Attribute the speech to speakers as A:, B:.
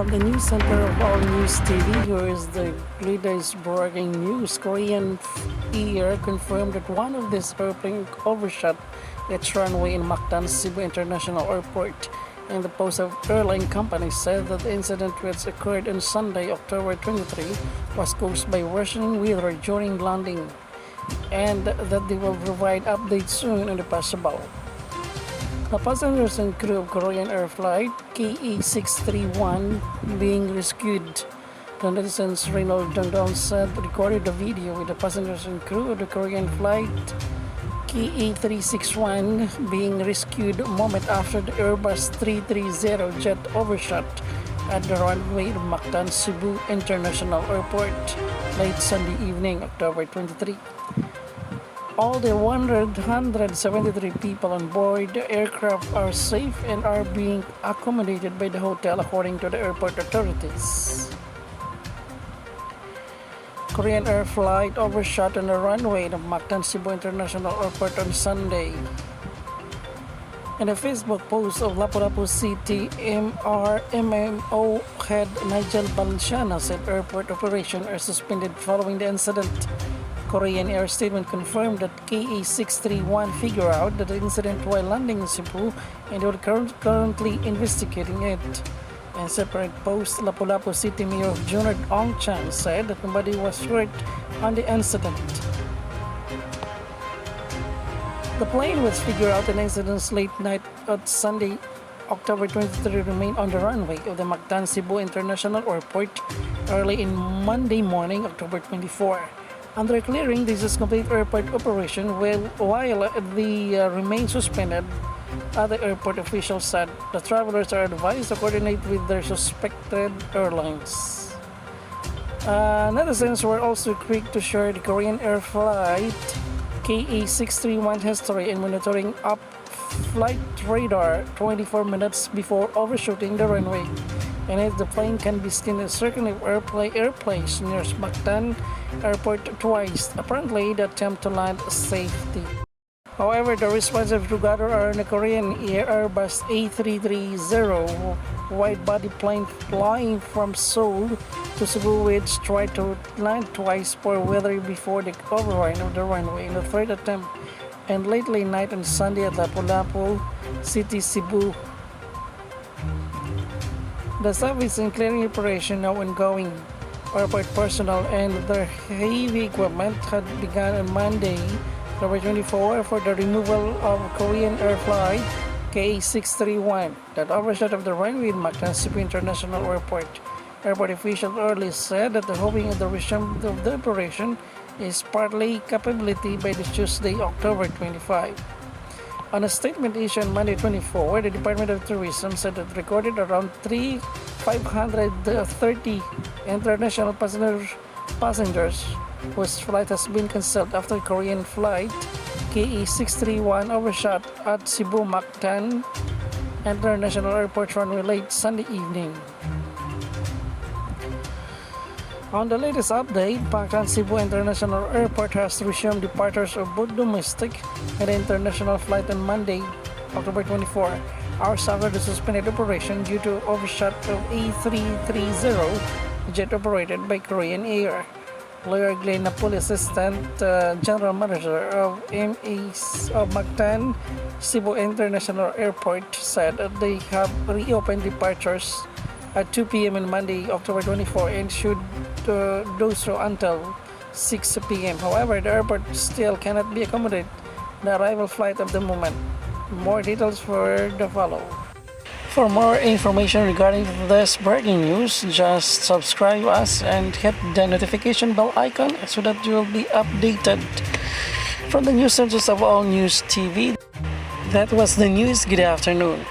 A: from the news center of All News TV. Here is the latest breaking news. Korean Air confirmed that one of these airplanes overshot its runway in Mactan Cebu International Airport. And the post of airline company said that the incident, which occurred on Sunday, October 23, was caused by worsening weather during landing, and that they will provide updates soon on the possible. The passengers and crew of Korean Air Flight KE63 being rescued. The netizens Reynold Dongdong said recorded the video with the passengers and crew of the Korean Flight KE361 being rescued a moment after the Airbus A330 jet overshot at the runway of Mactan Cebu International Airport late Sunday evening, October 23. All the 173 people on board the aircraft are safe and are being accommodated by the hotel, according to the airport authorities. Korean Air Flight overshot on the runway of Mactan Cebu International Airport on Sunday. In a Facebook post of Lapu-Lapu City MMO head Nigel Balenciana said airport operations are suspended following the incident. Korean Air statement confirmed that KE631 figured out that the incident while landing in Cebu and they are currently investigating it. In separate post, Lapu-Lapu City Mayor Junard said that nobody was hurt on the incident. The plane, which figured out an incident late night at Sunday, October 23, remained on the runway of the Mactan Cebu International Airport early in Monday morning, October 24. Under clearing, this is complete airport operation while the remain suspended. Other airport officials said the travelers are advised to coordinate with their suspected airlines. Netizens were also quick to share the Korean Air Flight KE631 history and monitoring up flight radar 24 minutes before overshooting the runway. And if the plane can be seen circling airplanes near Mactan Airport twice, apparently the attempt to land safety. However, the responsive to gather are the Korean Airbus A330 widebody plane flying from Seoul to Cebu, which tried to land twice for weather before the overran of the runway in the third attempt, and lately night on Sunday at Lapu-Lapu City, Cebu. The service and clearing operation now ongoing. Airport personnel and their heavy equipment had begun on Monday, October 24, for the removal of Korean Air Flight KE631 that overshot of the runway in Mactan Cebu International Airport. Airport officials earlier said that the hoping of the resumption of the operation is partly capability by the Tuesday, October 25. On a statement issued on Monday 24, the Department of Tourism said it recorded around 530 international passengers whose flight has been cancelled after Korean flight KE631 overshot at Cebu Mactan International Airport runway late Sunday evening. On the latest update, Mactan Cebu International Airport has resumed departures of both domestic and international flight on Monday, October 24, hours after the suspended operation due to overshot of A330 jet operated by Korean Air. Lawyer Glenn Napoli, Assistant General Manager of Mactan Cebu International Airport, said that they have reopened departures at 2 p.m. on Monday, October 24, and should do so until 6 p.m. However, the airport still cannot be accommodated the arrival flight at the moment. More details for the follow. For more information regarding this breaking news, just subscribe us and hit the notification bell icon so that you will be updated. From the news centers of All News TV, that was the news. Good afternoon.